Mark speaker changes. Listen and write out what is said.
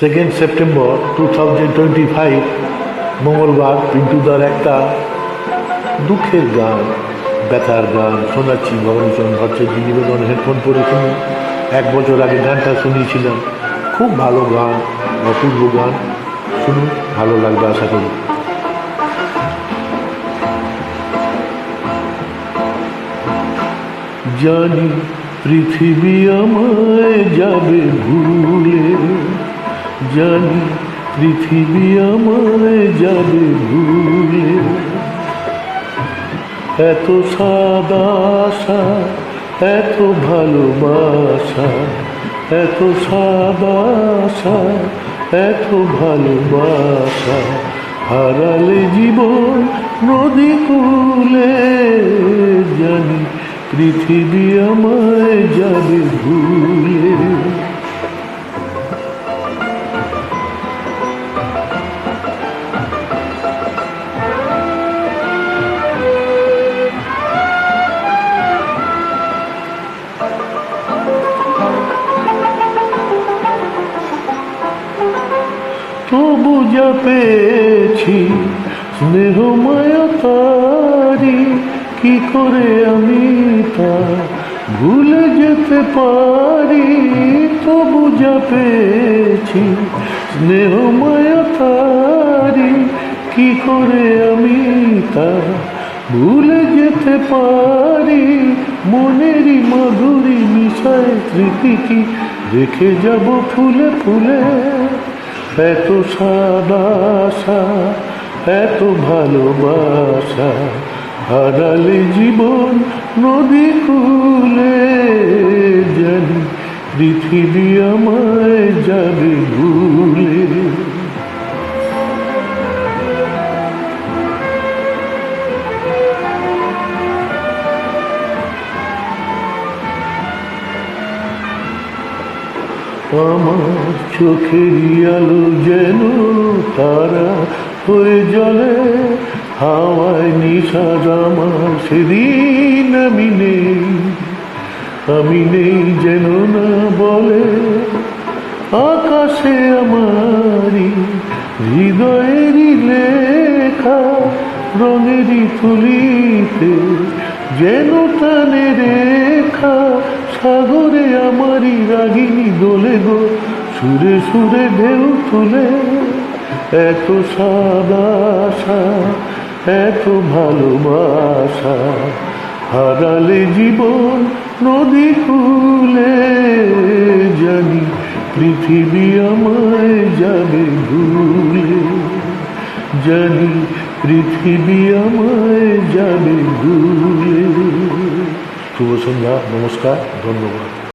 Speaker 1: 2 September 2025 মঙ্গলবার পিন্টুদার একটা দুঃখের গান, ব্যথার গান শোনাচ্ছি। ভবানীচরণ ভট্টাচার্য নিবেদন, হেডফোন পরে শুনুন। 1 বছর আগে গানটা শুনিয়েছিলাম, খুব ভালো গান, অপূর্ব গান। শুনুন, ভালো লাগবে আশা করি। জানি পৃথিবী আমায় যাবে ভুলে, জানি পৃথিবী আমায় যাবে ভুলে। এত সাদা আশা, এত ভালোবাসা, এত সাদা আশা, এত ভালোবাসা হারালে জীবন নদী কূলে। জানি পৃথিবী আমায় যাবে ভুলে। তবু যা পেয়েছি স্নেহ মায়া তারি, কি করে আমি তা ভুলে যেতে পারি। তবু যা পেয়েছি স্নেহ মায়া তারি, কি করে আমি তা ভুলে যেতে পারি। মনেরই মাধুরী মিশায় স্মৃতি কি রেখে যাব ফুলে ফুলে। এত সাদা আশা, এত ভালোবাসা হারালে জীবন নদী কূলে। জানি পৃথিবী আমায় যাবে ভুলে। আমার চোখেরই আলো যেন তারা হয়ে জ্বলে, হাওয়ায় নিশাদ আমার সেদিন আমি নেই। আমি নেই যেন না বলে আকাশে আমারই হৃদয়েরই লেখা রঙেরই তুলিতে যেন টানে রেখা। সাগরে আমারই রাগিনী দোলে গো, সুরে সুরে ঢেউ তুলে। এত সাদা আশা, এত ভালোবাসা হারালে জীবন নদী কূলে। জানি পৃথিবী আমায় যাবে ভুলে, জানি পৃথিবী আমায় যাবে ভুলে। শুভ সন্ধ্যা, নমস্কার, ধন্যবাদ।